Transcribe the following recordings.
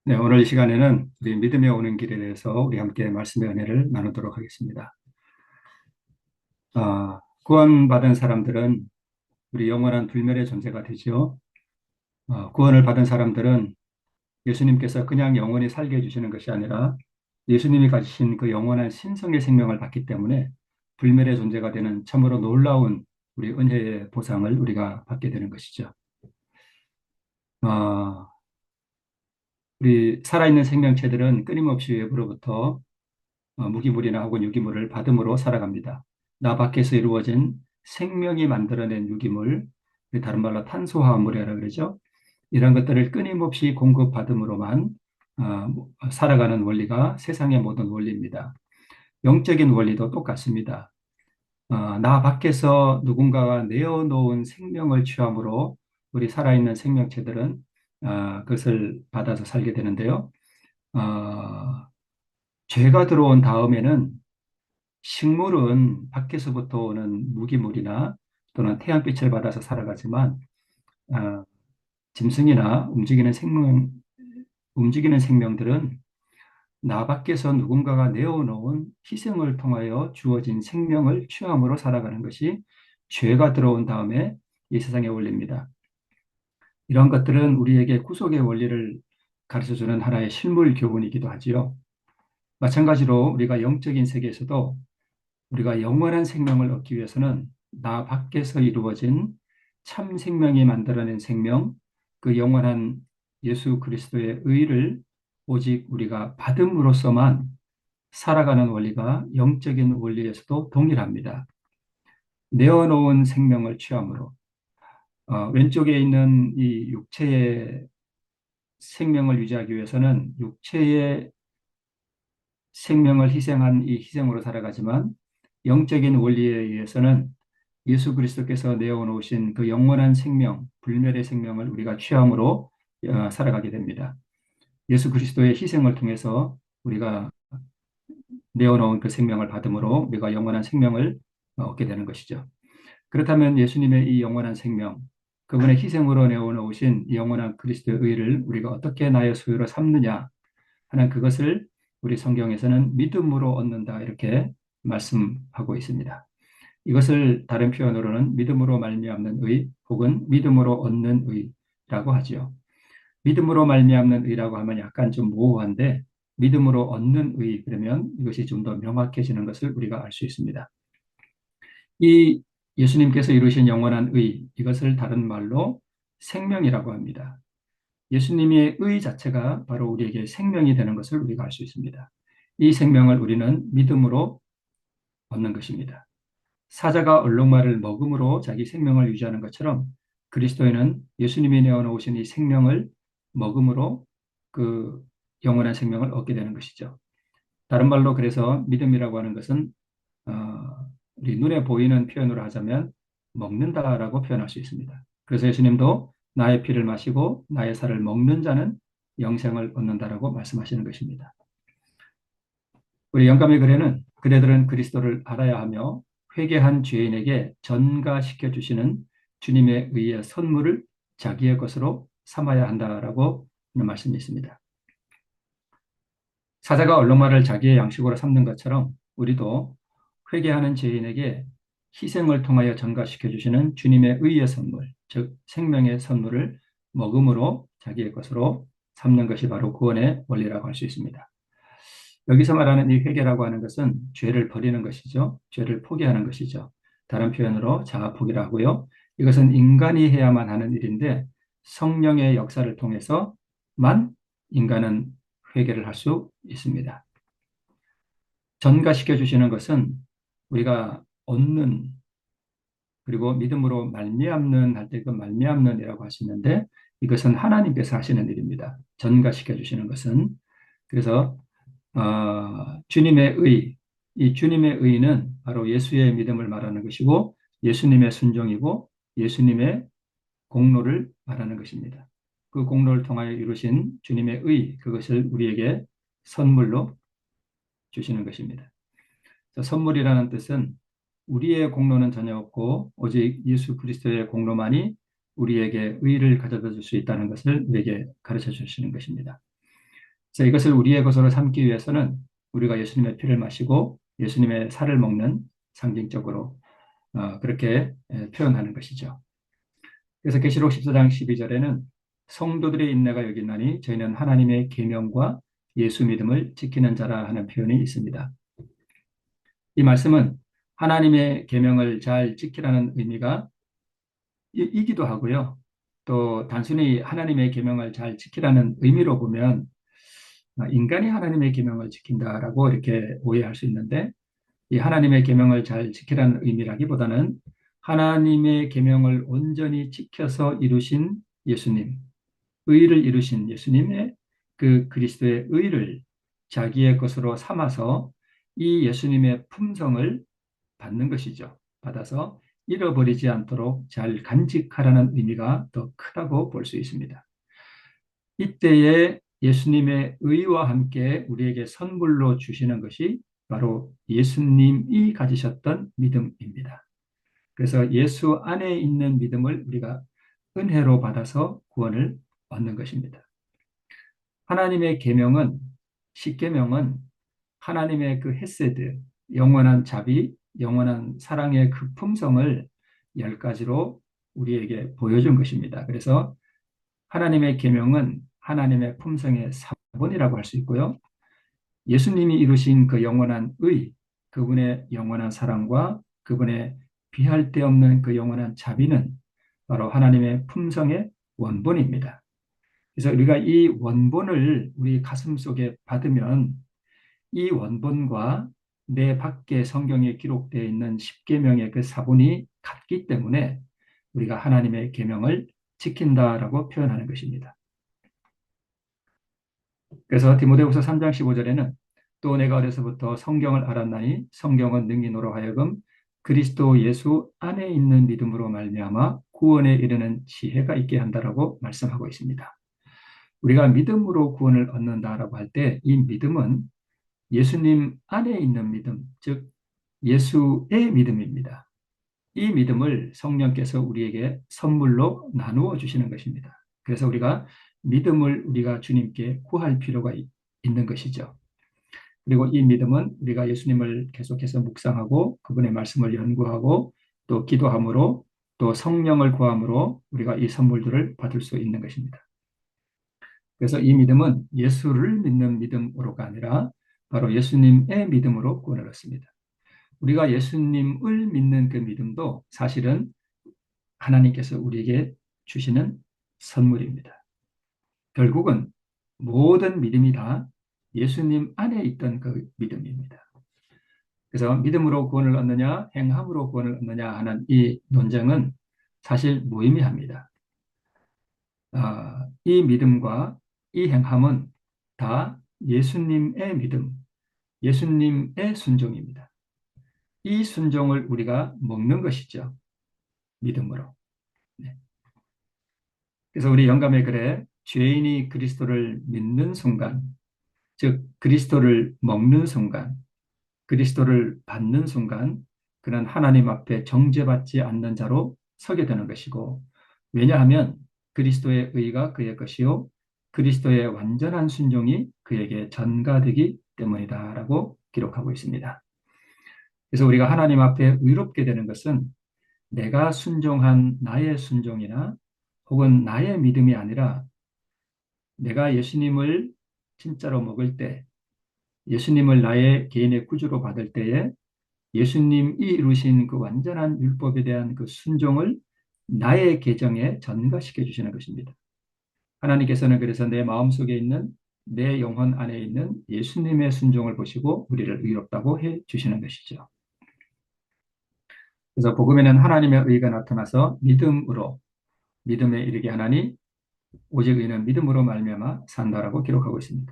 네, 오늘 이 시간에는 우리 믿음에 오는 길에 대해서 우리 함께 말씀의 은혜를 나누도록 하겠습니다. 구원받은 사람들은 우리 영원한 불멸의 존재가 되죠. 구원을 받은 사람들은 예수님께서 그냥 영원히 살게 해주시는 것이 아니라 예수님이 가지신 그 영원한 신성의 생명을 받기 때문에 불멸의 존재가 되는 참으로 놀라운 우리 은혜의 보상을 우리가 받게 되는 것이죠. 어, 우리 살아있는 생명체들은 끊임없이 외부로부터 무기물이나 혹은 유기물을 받음으로 살아갑니다. 나 밖에서 이루어진 생명이 만들어낸 유기물, 다른 말로 탄소화물이라고 그러죠. 이런 것들을 끊임없이 공급받음으로만 살아가는 원리가 세상의 모든 원리입니다. 영적인 원리도 똑같습니다. 나 밖에서 누군가가 내어놓은 생명을 취함으로 우리 살아있는 생명체들은 그것을 받아서 살게 되는데요. 어, 죄가 들어온 다음에는 식물은 밖에서부터 오는 무기물이나 또는 태양빛을 받아서 살아가지만 어, 짐승이나 움직이는 생명들은 나 밖에서 누군가가 내어놓은 희생을 통하여 주어진 생명을 취함으로 살아가는 것이 죄가 들어온 다음에 이 세상에 올립니다. 이런 것들은 우리에게 구속의 원리를 가르쳐주는 하나의 실물 교훈이기도 하지요. 마찬가지로 우리가 영적인 세계에서도 우리가 영원한 생명을 얻기 위해서는 나 밖에서 이루어진 참 생명이 만들어낸 생명, 그 영원한 예수 그리스도의 의를 오직 우리가 받음으로써만 살아가는 원리가 영적인 원리에서도 동일합니다. 내어놓은 생명을 취함으로 왼쪽에 있는 이 육체의 생명을 유지하기 위해서는 육체의 생명을 희생한 이 희생으로 살아가지만 영적인 원리에 의해서는 예수 그리스도께서 내어놓으신 그 영원한 생명, 불멸의 생명을 우리가 취함으로 살아가게 됩니다. 예수 그리스도의 희생을 통해서 우리가 내어놓은 그 생명을 받음으로 우리가 영원한 생명을 얻게 되는 것이죠. 그렇다면 예수님의 이 영원한 생명, 그분의 희생으로 내어놓으신 이 영원한 그리스도의 의를 우리가 어떻게 나의 소유로 삼느냐 하는 그것을 우리 성경에서는 믿음으로 얻는다 이렇게 말씀하고 있습니다. 이것을 다른 표현으로는 믿음으로 말미암는 의 혹은 믿음으로 얻는 의라고 하지요. 믿음으로 말미암는 의라고 하면 약간 좀 모호한데 믿음으로 얻는 의 그러면 이것이 좀 더 명확해지는 것을 우리가 알 수 있습니다. 이 예수님께서 이루신 영원한 의 이것을 다른 말로 생명이라고 합니다. 예수님의 의 자체가 바로 우리에게 생명이 되는 것을 우리가 알 수 있습니다. 이 생명을 우리는 믿음으로 얻는 것입니다. 사자가 얼룩말을 먹음으로 자기 생명을 유지하는 것처럼 그리스도인은 예수님이 내어놓으신 이 생명을 먹음으로 그 영원한 생명을 얻게 되는 것이죠. 다른 말로 그래서 믿음이라고 하는 것은 우리 눈에 보이는 표현으로 하자면 먹는다라고 표현할 수 있습니다. 그래서 예수님도 나의 피를 마시고 나의 살을 먹는 자는 영생을 얻는다라고 말씀하시는 것입니다. 우리 영감의 글에는 그대들은 그리스도를 알아야 하며 회개한 죄인에게 전가시켜 주시는 주님의 의의 선물을 자기의 것으로 삼아야 한다라고 하는 말씀이 있습니다. 사자가 얼룩말을 자기의 양식으로 삼는 것처럼 우리도 회개하는 죄인에게 희생을 통하여 전가시켜 주시는 주님의 의의 선물, 즉 생명의 선물을 먹음으로 자기의 것으로 삼는 것이 바로 구원의 원리라고 할 수 있습니다. 여기서 말하는 이 회개라고 하는 것은 죄를 버리는 것이죠. 죄를 포기하는 것이죠. 다른 표현으로 자아포기라고 하고요. 이것은 인간이 해야만 하는 일인데 성령의 역사를 통해서만 인간은 회개를 할 수 있습니다. 전가시켜 주시는 것은 우리가 얻는 그리고 믿음으로 말미암는 할 때 그 말미암는이라고 하시는데 이것은 하나님께서 하시는 일입니다. 전가시켜 주시는 것은 그래서 주님의 의, 이 주님의 의는 바로 예수의 믿음을 말하는 것이고 예수님의 순종이고 예수님의 공로를 말하는 것입니다. 그 공로를 통하여 이루신 주님의 의, 그것을 우리에게 선물로 주시는 것입니다. 선물이라는 뜻은 우리의 공로는 전혀 없고 오직 예수 그리스도의 공로만이 우리에게 의를 가져다 줄 수 있다는 것을 우리에게 가르쳐 주시는 것입니다. 그래서 이것을 우리의 것으로 삼기 위해서는 우리가 예수님의 피를 마시고 예수님의 살을 먹는 상징적으로 그렇게 표현하는 것이죠. 그래서 계시록 14장 12절에는 성도들의 인내가 여기나니 저희는 하나님의 계명과 예수 믿음을 지키는 자라 하는 표현이 있습니다. 이 말씀은 하나님의 계명을 잘 지키라는 의미가 이기도 하고요. 또 단순히 하나님의 계명을 잘 지키라는 의미로 보면 인간이 하나님의 계명을 지킨다라고 이렇게 오해할 수 있는데 이 하나님의 계명을 잘 지키라는 의미라기보다는 하나님의 계명을 온전히 지켜서 이루신 예수님, 의를 이루신 예수님의 그 그리스도의 의를 자기의 것으로 삼아서 이 예수님의 품성을 받는 것이죠. 받아서 잃어버리지 않도록 잘 간직하라는 의미가 더 크다고 볼 수 있습니다. 이때에 예수님의 의와 함께 우리에게 선물로 주시는 것이 바로 예수님이 가지셨던 믿음입니다. 그래서 예수 안에 있는 믿음을 우리가 은혜로 받아서 구원을 얻는 것입니다. 하나님의 계명은 십계명은 하나님의 그 헤세드, 영원한 자비, 영원한 사랑의 그 품성을 10가지로 우리에게 보여준 것입니다. 그래서 하나님의 계명은 하나님의 품성의 사본이라고 할 수 있고요. 예수님이 이루신 그 영원한 의, 그분의 영원한 사랑과 그분의 비할 데 없는 그 영원한 자비는 바로 하나님의 품성의 원본입니다. 그래서 우리가 이 원본을 우리 가슴 속에 받으면 이 원본과 내 밖에 성경에 기록되어 있는 십계명의 그 사본이 같기 때문에 우리가 하나님의 계명을 지킨다라고 표현하는 것입니다. 그래서 디모데후서 3장 15절에는 또 내가 어려서부터 성경을 알았나니 성경은 능히 너로 하여금 그리스도 예수 안에 있는 믿음으로 말미암아 구원에 이르는 지혜가 있게 한다라고 말씀하고 있습니다. 우리가 믿음으로 구원을 얻는다라고 할 때 이 믿음은 예수님 안에 있는 믿음, 즉 예수의 믿음입니다. 이 믿음을 성령께서 우리에게 선물로 나누어 주시는 것입니다. 그래서 우리가 주님께 구할 필요가 있는 것이죠. 그리고 이 믿음은 우리가 예수님을 계속해서 묵상하고 그분의 말씀을 연구하고 또 기도함으로 또 성령을 구함으로 우리가 이 선물들을 받을 수 있는 것입니다. 그래서 이 믿음은 예수를 믿는 믿음으로가 아니라 바로 예수님의 믿음으로 구원을 얻습니다. 우리가 예수님을 믿는 그 믿음도 사실은 하나님께서 우리에게 주시는 선물입니다. 결국은 모든 믿음이 다 예수님 안에 있던 그 믿음입니다. 그래서 믿음으로 구원을 얻느냐, 행함으로 구원을 얻느냐 하는 이 논쟁은 사실 무의미합니다. 이 믿음과 이 행함은 다 예수님의 믿음, 예수님의 순종입니다. 이 순종을 우리가 먹는 것이죠. 믿음으로. 네. 그래서 우리 영감의 글에 죄인이 그리스도를 믿는 순간, 즉 그리스도를 먹는 순간, 그리스도를 받는 순간 그는 하나님 앞에 정죄받지 않는 자로 서게 되는 것이고 왜냐하면 그리스도의 의가 그의 것이요 그리스도의 완전한 순종이 그에게 전가되기 때문이다라고 기록하고 있습니다. 그래서 우리가 하나님 앞에 의롭게 되는 것은 내가 순종한 나의 순종이나 혹은 나의 믿음이 아니라 내가 예수님을 진짜로 먹을 때 예수님을 나의 개인의 구주로 받을 때에 예수님이 이루신 그 완전한 율법에 대한 그 순종을 나의 계정에 전가시켜 주시는 것입니다. 하나님께서는 그래서 내 마음속에 있는 내 영혼 안에 있는 예수님의 순종을 보시고 우리를 의롭다고 해 주시는 것이죠. 그래서 복음에는 하나님의 의가 나타나서 믿음에 이르게 하나니 오직 의는 믿음으로 말미암아 산다라고 기록하고 있습니다.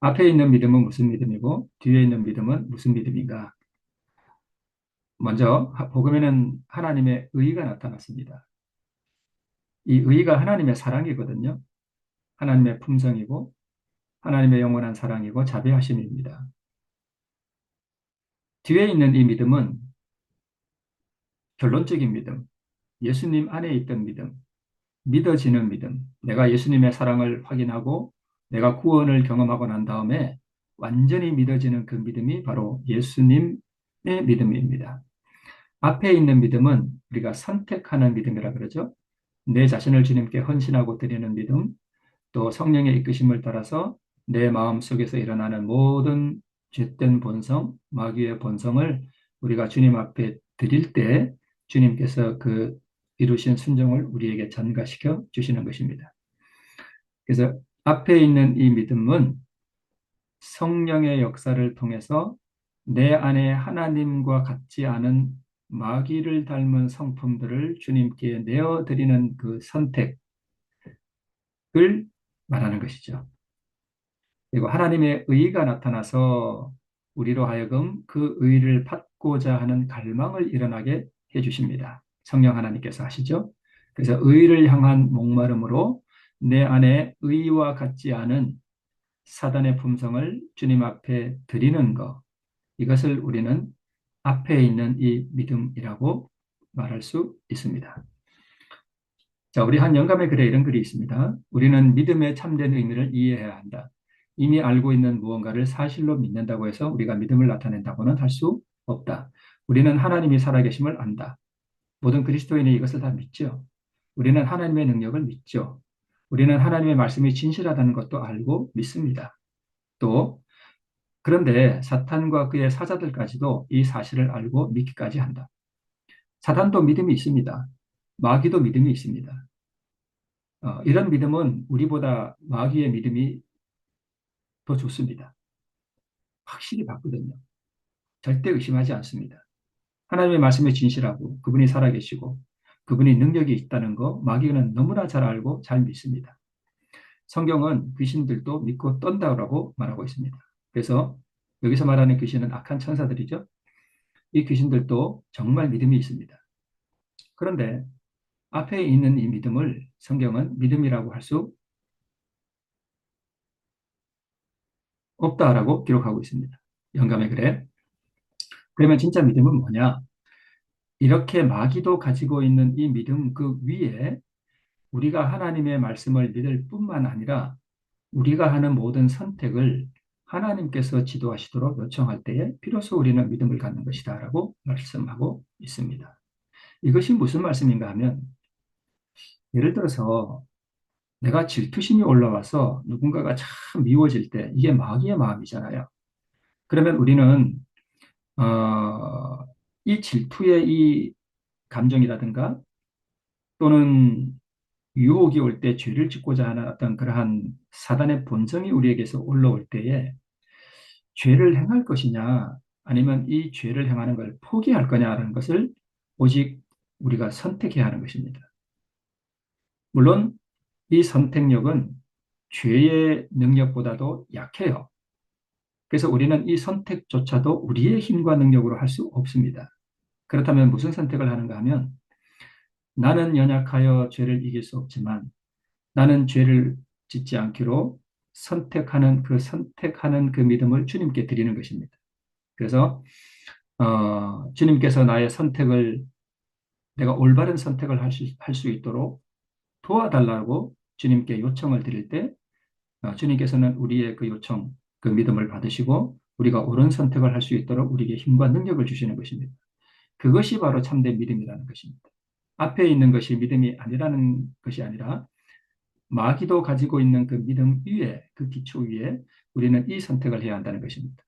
앞에 있는 믿음은 무슨 믿음이고 뒤에 있는 믿음은 무슨 믿음인가? 먼저 복음에는 하나님의 의가 나타났습니다. 이 의가 하나님의 사랑이거든요. 하나님의 품성이고 하나님의 영원한 사랑이고 자비하심입니다. 뒤에 있는 이 믿음은 결론적인 믿음, 예수님 안에 있던 믿음, 믿어지는 믿음, 내가 예수님의 사랑을 확인하고 내가 구원을 경험하고 난 다음에 완전히 믿어지는 그 믿음이 바로 예수님의 믿음입니다. 앞에 있는 믿음은 우리가 선택하는 믿음이라 그러죠. 내 자신을 주님께 헌신하고 드리는 믿음, 또 성령의 이끄심을 따라서 내 마음 속에서 일어나는 모든 죄된 본성, 마귀의 본성을 우리가 주님 앞에 드릴 때 주님께서 그 이루신 순종을 우리에게 전가시켜 주시는 것입니다. 그래서 앞에 있는 이 믿음은 성령의 역사를 통해서 내 안에 하나님과 같지 않은 마귀를 닮은 성품들을 주님께 내어드리는 그 선택을 말하는 것이죠. 그리고 하나님의 의가 나타나서 우리로 하여금 그 의를 받고자 하는 갈망을 일어나게 해주십니다. 성령 하나님께서 하시죠. 그래서 의를 향한 목마름으로 내 안에 의와 같지 않은 사단의 품성을 주님 앞에 드리는 것, 이것을 우리는 앞에 있는 이 믿음이라고 말할 수 있습니다. 자, 우리 한 영감의 글에 이런 글이 있습니다. 우리는 믿음의 참된 의미를 이해해야 한다. 이미 알고 있는 무언가를 사실로 믿는다고 해서 우리가 믿음을 나타낸다고는 할 수 없다. 우리는 하나님이 살아계심을 안다. 모든 그리스도인이 이것을 다 믿죠. 우리는 하나님의 능력을 믿죠. 우리는 하나님의 말씀이 진실하다는 것도 알고 믿습니다. 또 그런데 사탄과 그의 사자들까지도 이 사실을 알고 믿기까지 한다. 사탄도 믿음이 있습니다. 마귀도 믿음이 있습니다. 이런 믿음은 우리보다 마귀의 믿음이 더 좋습니다. 확실히 받거든요. 절대 의심하지 않습니다. 하나님의 말씀이 진실하고 그분이 살아계시고 그분이 능력이 있다는 거 마귀는 너무나 잘 알고 잘 믿습니다. 성경은 귀신들도 믿고 떤다고 말하고 있습니다. 그래서 여기서 말하는 귀신은 악한 천사들이죠. 이 귀신들도 정말 믿음이 있습니다. 그런데 앞에 있는 이 믿음을 성경은 믿음이라고 할 수 없다라고 기록하고 있습니다. 영감의 글에. 그러면 진짜 믿음은 뭐냐? 이렇게 마귀도 가지고 있는 이 믿음 그 위에 우리가 하나님의 말씀을 믿을 뿐만 아니라 우리가 하는 모든 선택을 하나님께서 지도하시도록 요청할 때에 비로소 우리는 믿음을 갖는 것이다라고 말씀하고 있습니다. 이것이 무슨 말씀인가 하면 예를 들어서 내가 질투심이 올라와서 누군가가 참 미워질 때 이게 마귀의 마음이잖아요. 그러면 우리는 이 질투의 이 감정이라든가 또는 유혹이 올 때 죄를 짓고자 하는 어떤 그러한 사단의 본성이 우리에게서 올라올 때에 죄를 행할 것이냐 아니면 이 죄를 행하는 걸 포기할 거냐라는 것을 오직 우리가 선택해야 하는 것입니다. 물론 이 선택력은 죄의 능력보다도 약해요. 그래서 우리는 이 선택조차도 우리의 힘과 능력으로 할 수 없습니다. 그렇다면 무슨 선택을 하는가 하면 나는 연약하여 죄를 이길 수 없지만 나는 죄를 짓지 않기로 선택하는 그 믿음을 주님께 드리는 것입니다. 그래서 주님께서 나의 선택을 내가 올바른 선택을 할 수 있도록 도와달라고 주님께 요청을 드릴 때 주님께서는 우리의 그 요청, 그 믿음을 받으시고 우리가 옳은 선택을 할 수 있도록 우리에게 힘과 능력을 주시는 것입니다. 그것이 바로 참된 믿음이라는 것입니다. 앞에 있는 것이 믿음이 아니라는 것이 아니라 마귀도 가지고 있는 그 믿음 위에, 그 기초 위에 우리는 이 선택을 해야 한다는 것입니다.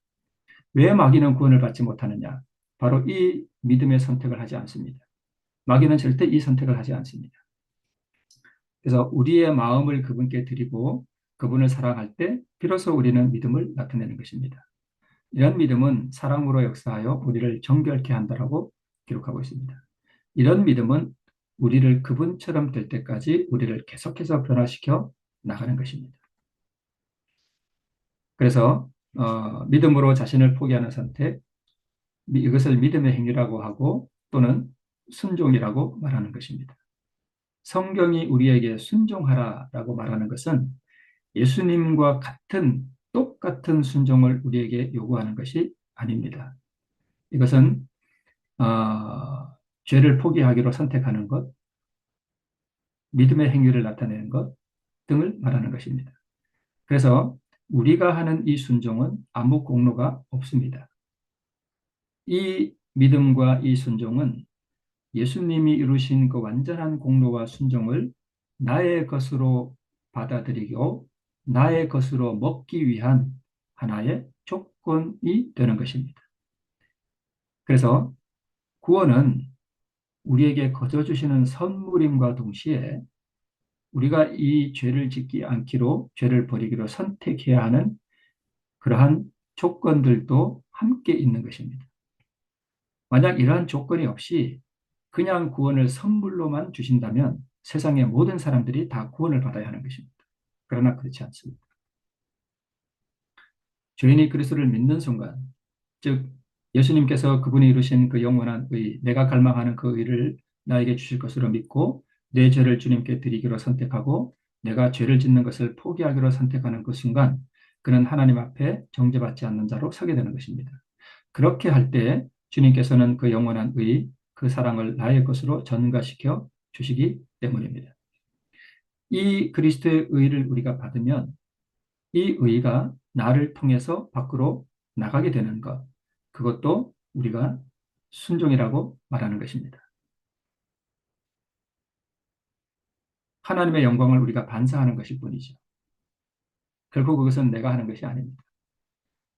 왜 마귀는 구원을 받지 못하느냐? 바로 이 믿음의 선택을 하지 않습니다. 마귀는 절대 이 선택을 하지 않습니다. 그래서 우리의 마음을 그분께 드리고 그분을 사랑할 때 비로소 우리는 믿음을 나타내는 것입니다. 이런 믿음은 사랑으로 역사하여 우리를 정결케 한다라고 기록하고 있습니다. 이런 믿음은 우리를 그분처럼 될 때까지 우리를 계속해서 변화시켜 나가는 것입니다. 그래서 믿음으로 자신을 포기하는 선택, 이것을 믿음의 행위라고 하고 또는 순종이라고 말하는 것입니다. 성경이 우리에게 순종하라라고 말하는 것은 예수님과 똑같은 순종을 우리에게 요구하는 것이 아닙니다. 이것은 죄를 포기하기로 선택하는 것, 믿음의 행위를 나타내는 것 등을 말하는 것입니다. 그래서 우리가 하는 이 순종은 아무 공로가 없습니다. 이 믿음과 이 순종은 예수님이 이루신 그 완전한 공로와 순종을 나의 것으로 받아들이고 나의 것으로 먹기 위한 하나의 조건이 되는 것입니다. 그래서 구원은 우리에게 거저 주시는 선물임과 동시에 우리가 이 죄를 짓지 않기로 죄를 버리기로 선택해야 하는 그러한 조건들도 함께 있는 것입니다. 만약 이러한 조건이 없이 그냥 구원을 선물로만 주신다면 세상의 모든 사람들이 다 구원을 받아야 하는 것입니다. 그러나 그렇지 않습니다. 죄인이 그리스도를 믿는 순간, 즉 예수님께서 그분이 이루신 그 영원한 의, 내가 갈망하는 그 의를 나에게 주실 것으로 믿고 내 죄를 주님께 드리기로 선택하고 내가 죄를 짓는 것을 포기하기로 선택하는 그 순간 그는 하나님 앞에 정죄받지 않는 자로 서게 되는 것입니다. 그렇게 할 때 주님께서는 그 영원한 의, 그 사랑을 나의 것으로 전가시켜 주시기 때문입니다. 이 그리스도의 의를 우리가 받으면 이 의가 나를 통해서 밖으로 나가게 되는 것, 그것도 우리가 순종이라고 말하는 것입니다. 하나님의 영광을 우리가 반사하는 것일 뿐이죠. 결국 그것은 내가 하는 것이 아닙니다.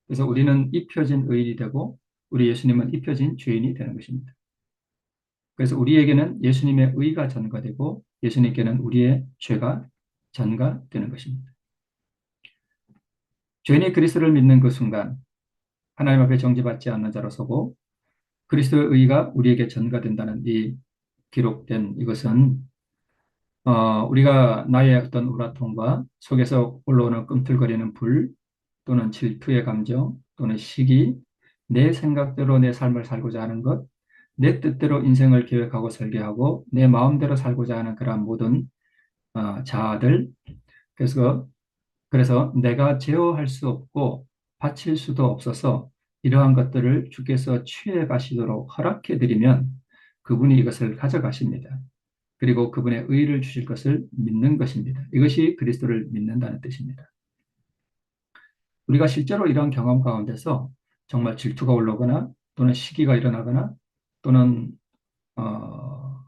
그래서 우리는 입혀진 의인이 되고 우리 예수님은 입혀진 죄인이 되는 것입니다. 그래서 우리에게는 예수님의 의가 전가되고 예수님께는 우리의 죄가 전가되는 것입니다. 죄인이 그리스도를 믿는 그 순간 하나님 앞에 정죄받지 않는 자로 서고 그리스도의 의가 우리에게 전가된다는 이 기록된 이것은 우리가 나의 어떤 우라통과 속에서 올라오는 꿈틀거리는 불 또는 질투의 감정 또는 시기 내 생각대로 내 삶을 살고자 하는 것 내 뜻대로 인생을 계획하고 설계하고 내 마음대로 살고자 하는 그러한 모든 자아들 그래서 내가 제어할 수 없고 바칠 수도 없어서 이러한 것들을 주께서 취해 가시도록 허락해 드리면 그분이 이것을 가져가십니다. 그리고 그분의 의를 주실 것을 믿는 것입니다. 이것이 그리스도를 믿는다는 뜻입니다. 우리가 실제로 이러한 경험 가운데서 정말 질투가 올라오거나 또는 시기가 일어나거나 또는 어,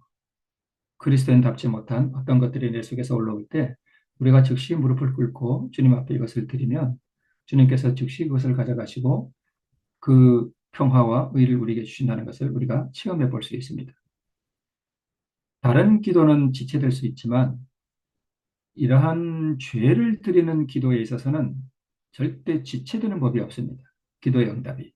그리스도인답지 못한 어떤 것들이 내 속에서 올라올 때 우리가 즉시 무릎을 꿇고 주님 앞에 이것을 드리면 주님께서 즉시 그것을 가져가시고 그 평화와 의를 우리에게 주신다는 것을 우리가 체험해 볼 수 있습니다. 다른 기도는 지체될 수 있지만 이러한 죄를 드리는 기도에 있어서는 절대 지체되는 법이 없습니다. 기도의 응답이.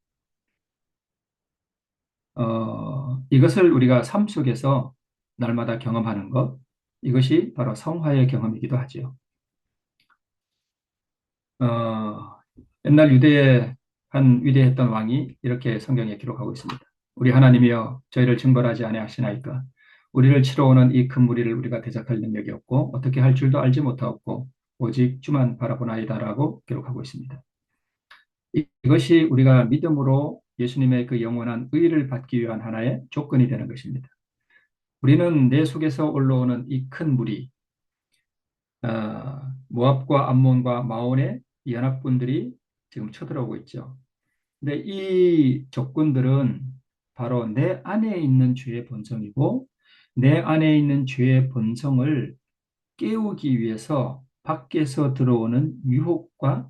이것을 우리가 삶 속에서 날마다 경험하는 것, 이것이 바로 성화의 경험이기도 하죠. 어, 옛날 유대의 한 위대했던 왕이 이렇게 성경에 기록하고 있습니다. 우리 하나님이여 저희를 징벌하지 아니하시나이까 우리를 치러 오는 이 큰 무리를 우리가 대적할 능력이 없고 어떻게 할 줄도 알지 못하옵고 오직 주만 바라보나이다라고 기록하고 있습니다. 이것이 우리가 믿음으로 예수님의 그 영원한 의를 받기 위한 하나의 조건이 되는 것입니다. 우리는 내 속에서 올라오는 이 큰 무리, 모압과 암몬과 마온의 연합군들이 지금 쳐들어오고 있죠. 근데 이 적군들은 바로 내 안에 있는 죄의 본성이고 내 안에 있는 죄의 본성을 깨우기 위해서 밖에서 들어오는 유혹과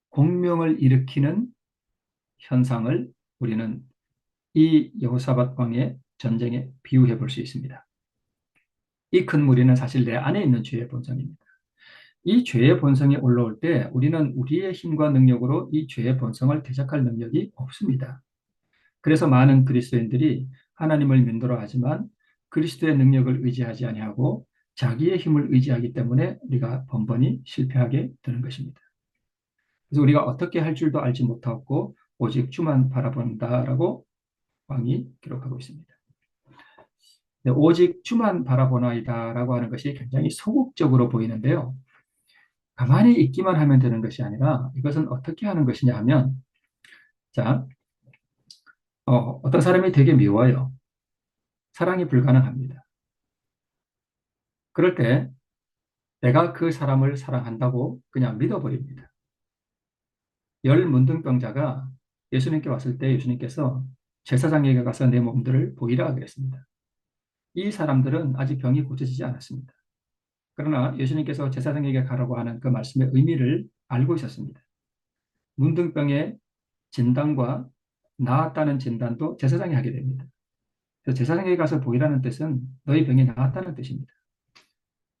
공명을 일으키는 현상을 우리는 이 여호사밧 왕의 전쟁에 비유해 볼 수 있습니다. 이 큰 무리는 사실 내 안에 있는 죄의 본성입니다. 이 죄의 본성이 올라올 때 우리는 우리의 힘과 능력으로 이 죄의 본성을 대적할 능력이 없습니다. 그래서 많은 그리스도인들이 하나님을 믿노라 하지만 그리스도의 능력을 의지하지 아니하고 자기의 힘을 의지하기 때문에 우리가 번번이 실패하게 되는 것입니다. 그래서 우리가 어떻게 할 줄도 알지 못하고 오직 주만 바라본다라고 왕이 기록하고 있습니다. 네, 오직 주만 바라보나이다라고 하는 것이 굉장히 소극적으로 보이는데요. 가만히 있기만 하면 되는 것이 아니라 이것은 어떻게 하는 것이냐 하면 자, 어떤 사람이 되게 미워요. 사랑이 불가능합니다. 그럴 때 내가 그 사람을 사랑한다고 그냥 믿어버립니다. 열 문둥병자가 예수님께 왔을 때 예수님께서 제사장에게 가서 내 몸들을 보이라 그랬습니다. 이 사람들은 아직 병이 고쳐지지 않았습니다. 그러나 예수님께서 제사장에게 가라고 하는 그 말씀의 의미를 알고 있었습니다. 문둥병의 진단과 나았다는 진단도 제사장이 하게 됩니다. 그래서 제사장에게 가서 보이라는 뜻은 너희 병이 나았다는 뜻입니다.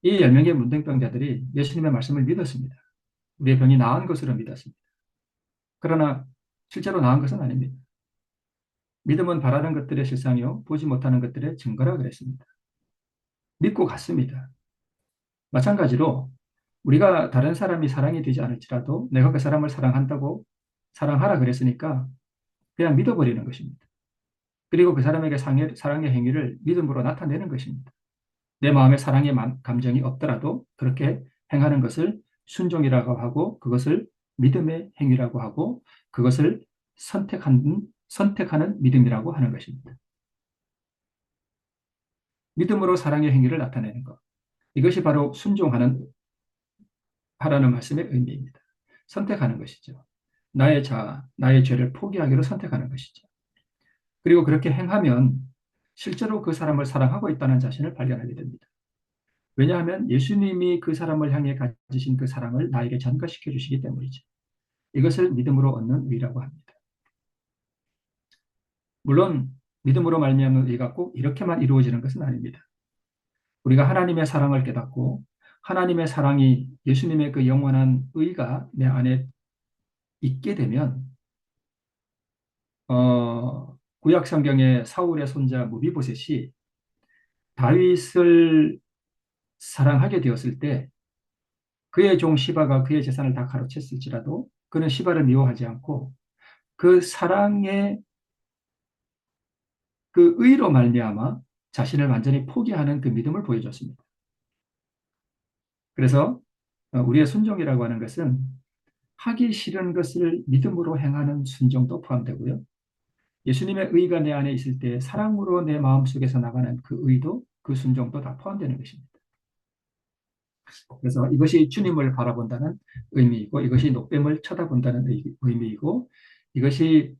이 10명의 문둥병자들이 예수님의 말씀을 믿었습니다. 우리의 병이 나은 것으로 믿었습니다. 그러나 실제로 나은 것은 아닙니다. 믿음은 바라는 것들의 실상이요 보지 못하는 것들의 증거라 그랬습니다. 믿고 갔습니다. 마찬가지로 우리가 다른 사람이 사랑이 되지 않을지라도 내가 그 사람을 사랑한다고 사랑하라 그랬으니까 그냥 믿어버리는 것입니다. 그리고 그 사람에게 사랑의 행위를 믿음으로 나타내는 것입니다. 내 마음에 사랑의 감정이 없더라도 그렇게 행하는 것을 순종이라고 하고 그것을 믿음의 행위라고 하고 그것을 선택하는 믿음이라고 하는 것입니다. 믿음으로 사랑의 행위를 나타내는 것. 이것이 바로 순종하는 하라는 말씀의 의미입니다. 선택하는 것이죠. 나의 자아, 나의 죄를 포기하기로 선택하는 것이죠. 그리고 그렇게 행하면 실제로 그 사람을 사랑하고 있다는 자신을 발견하게 됩니다. 왜냐하면 예수님이 그 사람을 향해 가지신 그 사랑을 나에게 전가시켜 주시기 때문이죠. 이것을 믿음으로 얻는 의라고 합니다. 물론 믿음으로 말미암는 의가 꼭 이렇게만 이루어지는 것은 아닙니다. 우리가 하나님의 사랑을 깨닫고 하나님의 사랑이 예수님의 그 영원한 의가 내 안에 있게 되면 구약 성경의 사울의 손자 무비보셋이 다윗을 사랑하게 되었을 때 그의 종 시바가 그의 재산을 다 가로챘을지라도 그는 시바를 미워하지 않고 그 사랑의 그 의로 말미암아 자신을 완전히 포기하는 그 믿음을 보여줬습니다. 그래서 우리의 순종이라고 하는 것은 하기 싫은 것을 믿음으로 행하는 순종도 포함되고요. 예수님의 의가 내 안에 있을 때 사랑으로 내 마음속에서 나가는 그 의도 그 순종도 다 포함되는 것입니다. 그래서 이것이 주님을 바라본다는 의미이고 이것이 녹뱀을 쳐다본다는 의미이고 이것이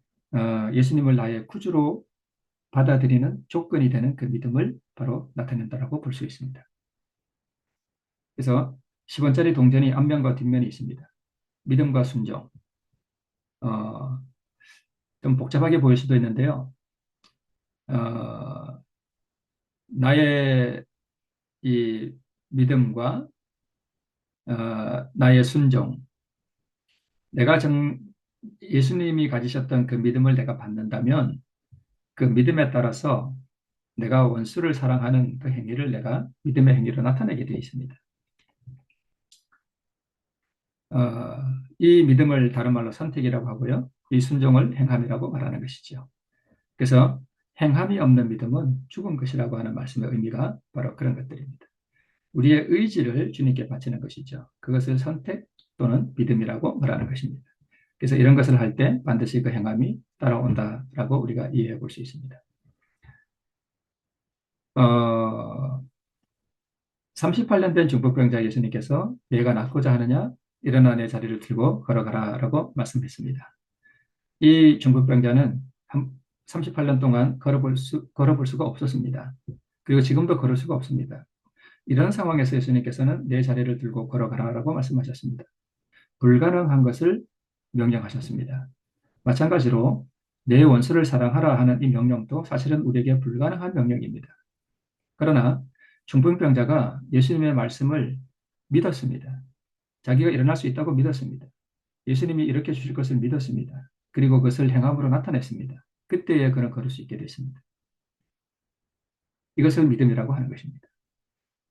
예수님을 나의 구주로 받아들이는 조건이 되는 그 믿음을 바로 나타낸다고 볼 수 있습니다. 그래서 10원짜리 동전이 앞면과 뒷면이 있습니다. 믿음과 순종. 어, 좀 복잡하게 보일 수도 있는데요. 어, 나의 이 믿음과 나의 순종, 내가 예수님이 가지셨던 그 믿음을 내가 받는다면 그 믿음에 따라서 내가 원수를 사랑하는 그 행위를 내가 믿음의 행위로 나타내게 되어 있습니다. 이 믿음을 다른 말로 선택이라고 하고요. 이 순종을 행함이라고 말하는 것이죠. 그래서 행함이 없는 믿음은 죽은 것이라고 하는 말씀의 의미가 바로 그런 것들입니다. 우리의 의지를 주님께 바치는 것이죠. 그것을 선택 또는 믿음이라고 말하는 것입니다. 그래서 이런 것을 할 때 반드시 그 행함이 따라온다라고 우리가 이해해 볼 수 있습니다. 38년 된 중풍병자 예수님께서 내가 낫고자 하느냐 일어나 내 자리를 들고 걸어가라라고 말씀했습니다. 이 중풍병자는 38년 동안 걸어볼 수가 없었습니다. 그리고 지금도 걸을 수가 없습니다. 이런 상황에서 예수님께서는 내 자리를 들고 걸어가라라고 말씀하셨습니다. 불가능한 것을 명령하셨습니다. 마찬가지로 내 원수를 사랑하라 하는 이 명령도 사실은 우리에게 불가능한 명령입니다. 그러나 중풍병자가 예수님의 말씀을 믿었습니다. 자기가 일어날 수 있다고 믿었습니다. 예수님이 이렇게 주실 것을 믿었습니다. 그리고 그것을 행함으로 나타냈습니다. 그때에 그는 걸을 수 있게 됐습니다. 이것을 믿음이라고 하는 것입니다.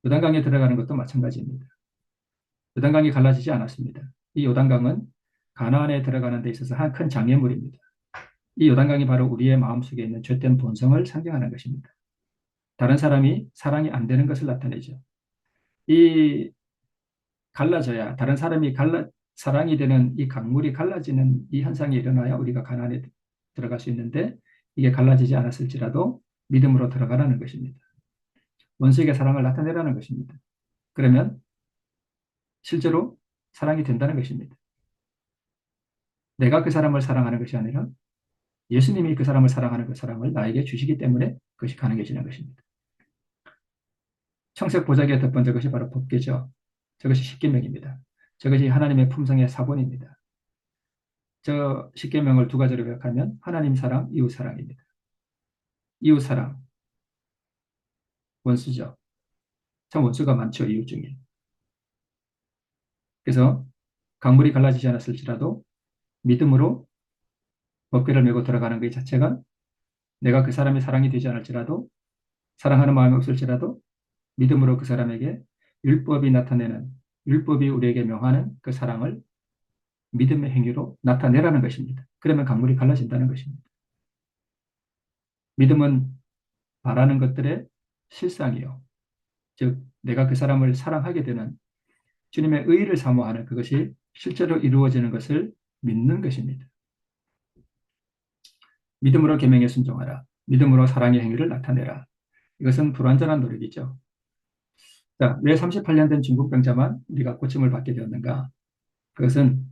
요단강에 들어가는 것도 마찬가지입니다. 요단강이 갈라지지 않았습니다. 이 요단강은 가나안에 들어가는 데 있어서 한 큰 장애물입니다. 이 요단강이 바로 우리의 마음속에 있는 죄된 본성을 상징하는 것입니다. 다른 사람이 사랑이 안 되는 것을 나타내죠. 이 갈라져야 다른 사람이 사랑이 되는 이 강물이 갈라지는 이 현상이 일어나야 우리가 가나안에 들어갈 수 있는데 이게 갈라지지 않았을지라도 믿음으로 들어가라는 것입니다. 원수에게 사랑을 나타내라는 것입니다. 그러면 실제로 사랑이 된다는 것입니다. 내가 그 사람을 사랑하는 것이 아니라 예수님이 그 사람을 사랑하는 그 사랑을 나에게 주시기 때문에 그것이 가능해지는 것입니다. 청색 보자기의 첫 번째 것이 바로 법궤죠. 저것이 십계명입니다. 저것이 하나님의 품성의 사본입니다. 저 십계명을 두 가지로 요약하면 하나님 사랑, 이웃 사랑입니다. 이웃 사랑, 원수죠. 참 원수가 많죠, 이웃 중에. 그래서 강물이 갈라지지 않았을지라도 믿음으로 법궤를 메고 들어가는 것 자체가 내가 그 사람의 사랑이 되지 않을지라도 사랑하는 마음이 없을지라도 믿음으로 그 사람에게 율법이 나타내는 율법이 우리에게 명하는 그 사랑을 믿음의 행위로 나타내라는 것입니다. 그러면 강물이 갈라진다는 것입니다. 믿음은 바라는 것들의 실상이요. 즉 내가 그 사람을 사랑하게 되는 주님의 의의를 사모하는 그것이 실제로 이루어지는 것을 믿는 것입니다. 믿음으로 계명에 순종하라. 믿음으로 사랑의 행위를 나타내라. 이것은 불완전한 노력이죠. 자, 왜 38년 된 중풍병자만 우리가 고침을 받게 되었는가? 그것은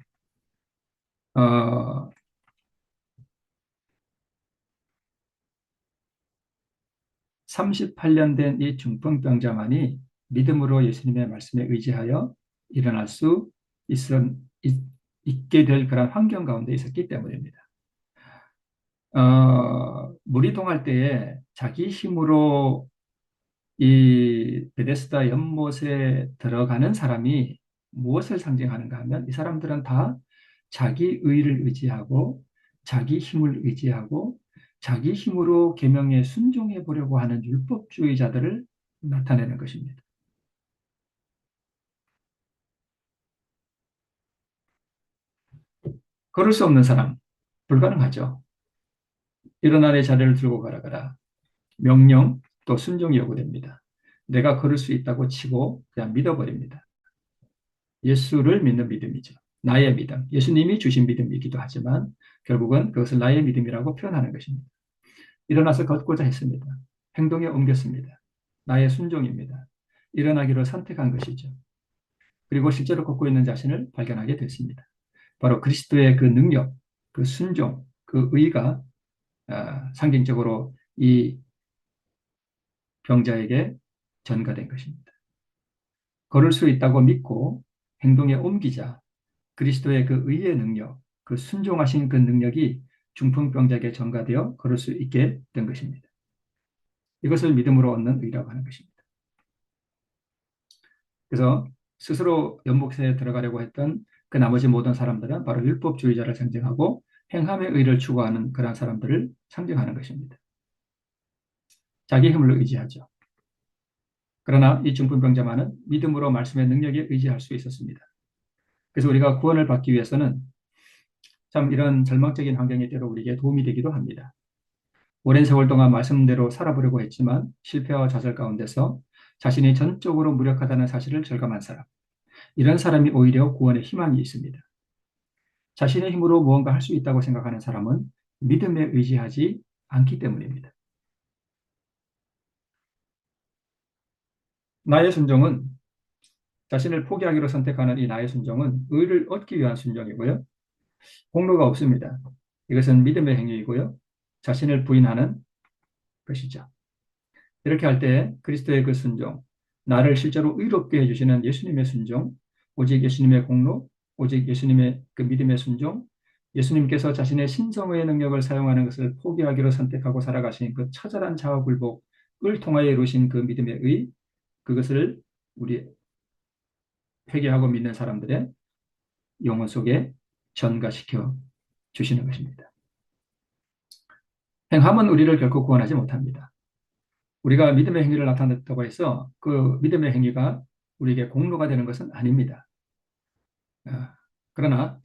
38년 된 이 중풍병자만이 믿음으로 예수님의 말씀에 의지하여 일어날 수 있게 될 그런 환경 가운데 있었기 때문입니다. 물이 동할 때에 자기 힘으로 이 베데스다 연못에 들어가는 사람이 무엇을 상징하는가 하면 이 사람들은 다 자기 의를 의지하고 자기 힘을 의지하고 자기 힘으로 계명에 순종해 보려고 하는 율법주의자들을 나타내는 것입니다. 걸을 수 없는 사람, 불가능하죠. 일어나 내 자리를 들고 가라. 명령 또 순종이 요구됩니다. 내가 걸을 수 있다고 치고 그냥 믿어버립니다. 예수를 믿는 믿음이죠. 나의 믿음. 예수님이 주신 믿음이기도 하지만 결국은 그것을 나의 믿음이라고 표현하는 것입니다. 일어나서 걷고자 했습니다. 행동에 옮겼습니다. 나의 순종입니다. 일어나기로 선택한 것이죠. 그리고 실제로 걷고 있는 자신을 발견하게 됐습니다. 바로 그리스도의 그 능력, 그 순종, 그 의가 상징적으로 이 병자에게 전가된 것입니다. 걸을 수 있다고 믿고 행동에 옮기자 그리스도의 그 의의 능력, 그 순종하신 그 능력이 중풍병자에게 전가되어 걸을 수 있게 된 것입니다. 이것을 믿음으로 얻는 의라고 하는 것입니다. 그래서 스스로 연복새에 들어가려고 했던 그 나머지 모든 사람들은 바로 율법주의자를 상징하고 행함의 의를 추구하는 그런 사람들을 상징하는 것입니다. 자기 힘을 의지하죠. 그러나 이 중풍병자만은 믿음으로 말씀의 능력에 의지할 수 있었습니다. 그래서 우리가 구원을 받기 위해서는 참 이런 절망적인 환경이 때로 우리에게 도움이 되기도 합니다. 오랜 세월 동안 말씀대로 살아보려고 했지만 실패와 좌절 가운데서 자신이 전적으로 무력하다는 사실을 절감한 사람. 이런 사람이 오히려 구원의 희망이 있습니다. 자신의 힘으로 무언가 할 수 있다고 생각하는 사람은 믿음에 의지하지 않기 때문입니다. 나의 순종은 자신을 포기하기로 선택하는 이 나의 순종은 의를 얻기 위한 순종이고요. 공로가 없습니다. 이것은 믿음의 행위이고요. 자신을 부인하는 것이죠. 이렇게 할 때 그리스도의 그 순종, 나를 실제로 의롭게 해주시는 예수님의 순종, 오직 예수님의 공로, 오직 예수님의 그 믿음의 순종, 예수님께서 자신의 신성의 능력을 사용하는 것을 포기하기로 선택하고 살아가신 그 처절한 자화굴복을 통하여 이루신 그 믿음의 의, 그것을 우리 회개하고 믿는 사람들의 영혼 속에 전가시켜 주시는 것입니다. 행함은 우리를 결코 구원하지 못합니다. 우리가 믿음의 행위를 나타냈다고 해서 그 믿음의 행위가 우리에게 공로가 되는 것은 아닙니다. 그러나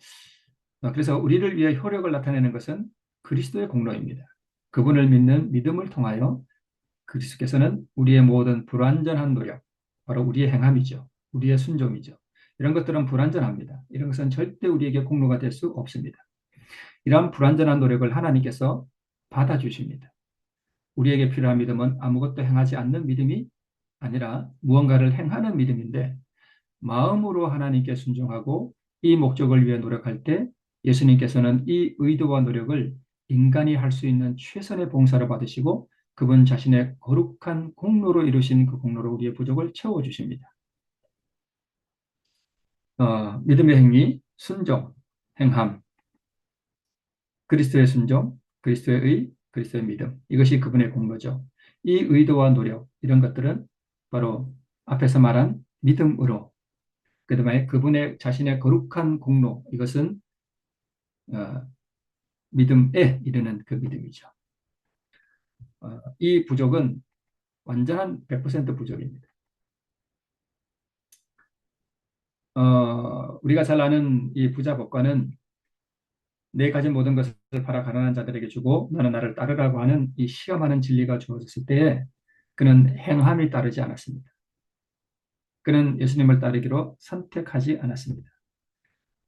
그래서 우리를 위해 효력을 나타내는 것은 그리스도의 공로입니다. 그분을 믿는 믿음을 통하여 그리스도께서는 우리의 모든 불완전한 노력, 바로 우리의 행함이죠. 우리의 순종이죠. 이런 것들은 불완전합니다. 이런 것은 절대 우리에게 공로가 될 수 없습니다. 이러한 불완전한 노력을 하나님께서 받아주십니다. 우리에게 필요한 믿음은 아무것도 행하지 않는 믿음이 아니라 무언가를 행하는 믿음인데 마음으로 하나님께 순종하고 이 목적을 위해 노력할 때 예수님께서는 이 의도와 노력을 인간이 할 수 있는 최선의 봉사로 받으시고 그분 자신의 거룩한 공로로 이루신 그 공로로 우리의 부족을 채워주십니다. 믿음의 행위, 순종, 행함, 그리스도의 순종, 그리스도의 의, 그리스도의 믿음. 이것이 그분의 공로죠. 이 의도와 노력, 이런 것들은 바로 앞에서 말한 믿음으로, 그다음에 그분의 자신의 거룩한 공로, 이것은 어, 믿음에 이르는 그 믿음이죠. 이 부족은 완전한 100% 부족입니다. 우리가 잘 아는 이 부자 법관은 내 가진 모든 것을 팔아 가난한 자들에게 주고 너는 나를 따르라고 하는 이 시험하는 진리가 주어졌을 때에 그는 행함이 따르지 않았습니다. 그는 예수님을 따르기로 선택하지 않았습니다.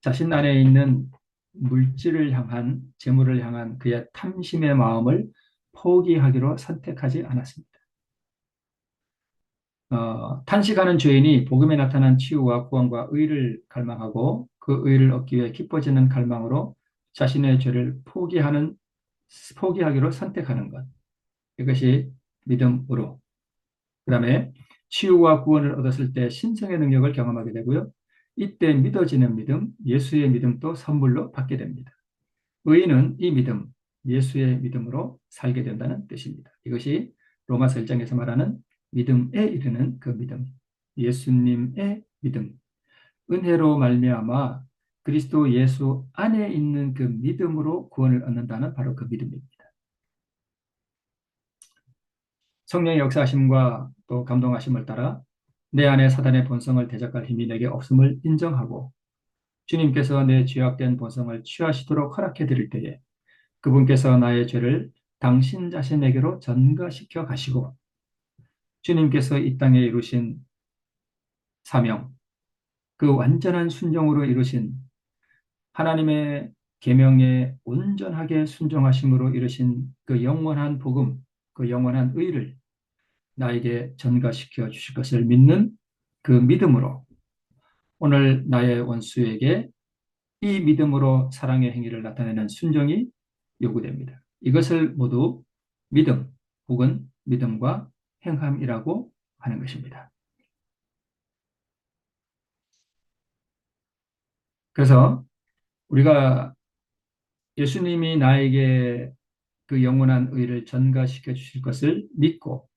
자신 안에 있는 물질을 향한, 재물을 향한 그의 탐심의 마음을 포기하기로 선택하지 않았습니다. 탄식하는 죄인이 복음에 나타난 치유와 구원과 의를 갈망하고 그 의를 얻기 위해 기뻐지는 갈망으로 자신의 죄를 포기하기로 선택하는 것. 이것이 믿음으로. 그 다음에 치유와 구원을 얻었을 때 신성의 능력을 경험하게 되고요. 이때 믿어지는 믿음, 예수의 믿음도 선물로 받게 됩니다. 의인은 이 믿음, 예수의 믿음으로 살게 된다는 뜻입니다. 이것이 로마서 1장에서 말하는 믿음에 이르는 그 믿음, 예수님의 믿음, 은혜로 말미암아 그리스도 예수 안에 있는 그 믿음으로 구원을 얻는다는 바로 그 믿음입니다. 성령의 역사하심과 또 감동하심을 따라 내 안에 사단의 본성을 대적할 힘이 내게 없음을 인정하고 주님께서 내 죄악된 본성을 취하시도록 허락해 드릴 때에 그분께서 나의 죄를 당신 자신에게로 전가시켜 가시고 주님께서 이 땅에 이루신 사명, 그 완전한 순종으로 이루신 하나님의 계명에 온전하게 순종하심으로 이루신 그 영원한 복음, 그 영원한 의를 나에게 전가시켜 주실 것을 믿는 그 믿음으로 오늘 나의 원수에게 이 믿음으로 사랑의 행위를 나타내는 순종이 요구됩니다. 이것을 모두 믿음 혹은 믿음과 행함이라고 하는 것입니다. 그래서 우리가 예수님이 나에게 그 영원한 의를 전가시켜 주실 것을 믿고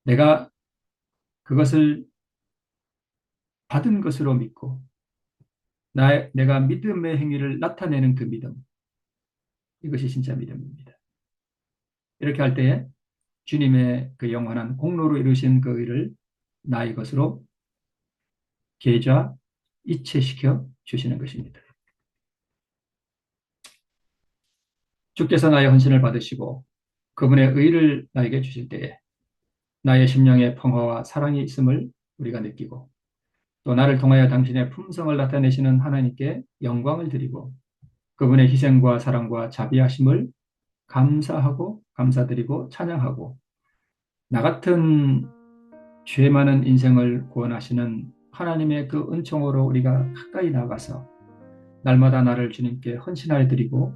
내가 그것을 받은 것으로 믿고 내가 믿음의 행위를 나타내는 그 믿음, 이것이 진짜 믿음입니다. 이렇게 할 때에 주님의 그 영원한 공로로 이루신 그 의를 나의 것으로 계좌 이체시켜 주시는 것입니다. 주께서 나의 헌신을 받으시고 그분의 의를 나에게 주실 때에 나의 심령에 평화와 사랑이 있음을 우리가 느끼고 또 나를 통하여 당신의 품성을 나타내시는 하나님께 영광을 드리고 그분의 희생과 사랑과 자비하심을 감사하고 감사드리고 찬양하고 나 같은 죄 많은 인생을 구원하시는 하나님의 그 은총으로 우리가 가까이 나가서 날마다 나를 주님께 헌신하여 드리고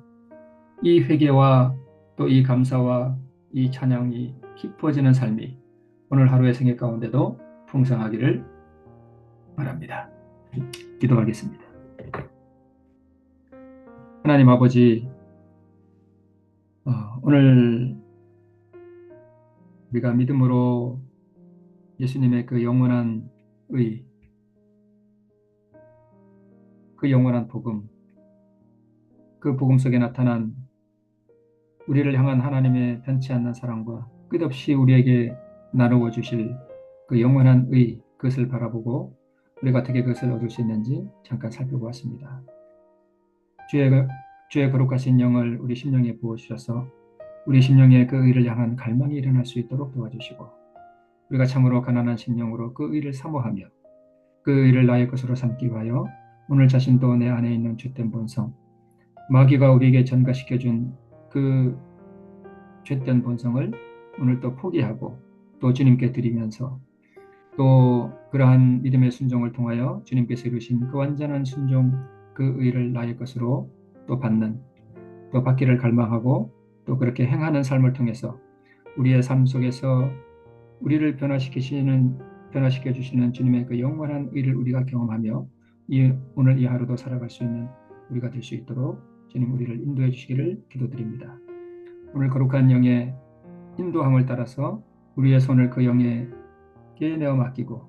이 회개와 또 이 감사와 이 찬양이 깊어지는 삶이 오늘 하루의 생애 가운데도 풍성하기를 바랍니다. 기도하겠습니다. 하나님 아버지, 오늘 우리가 믿음으로 예수님의 그 영원한 의, 그 영원한 복음, 그 복음 속에 나타난 우리를 향한 하나님의 변치 않는 사랑과 끝없이 우리에게 나누어 주실 그 영원한 의, 그것을 바라보고 우리가 어떻게 그것을 얻을 수 있는지 잠깐 살펴보았습니다. 주의 거룩하신 영을 우리 심령에 부어주셔서 우리 심령에 그 의를 향한 갈망이 일어날 수 있도록 도와주시고 우리가 참으로 가난한 심령으로 그 의를 사모하며 그 의를 나의 것으로 삼기 위하여 오늘 자신도 내 안에 있는 죄된 본성, 마귀가 우리에게 전가시켜준 그 죄된 본성을 오늘 또 포기하고 또 주님께 드리면서 또 그러한 믿음의 순종을 통하여 주님께서 이루신 그 완전한 순종, 그 의를 나의 것으로 또 받는, 또 받기를 갈망하고 또 그렇게 행하는 삶을 통해서 우리의 삶 속에서 우리를 변화시켜 주시는 주님의 그 영원한 의를 우리가 경험하며 오늘 이 하루도 살아갈 수 있는 우리가 될 수 있도록 주님 우리를 인도해 주시기를 기도드립니다. 오늘 거룩한 영의 인도함을 따라서 우리의 손을 그 영에게 내어 맡기고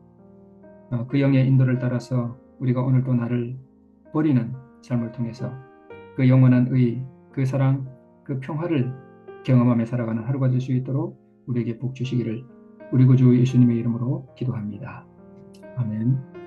그 영의 인도를 따라서 우리가 오늘도 나를 버리는 삶을 통해서 그 영원한 의, 그 사랑, 그 평화를 경험하며 살아가는 하루가 될 수 있도록 우리에게 복 주시기를 우리 구주 예수님의 이름으로 기도합니다. 아멘.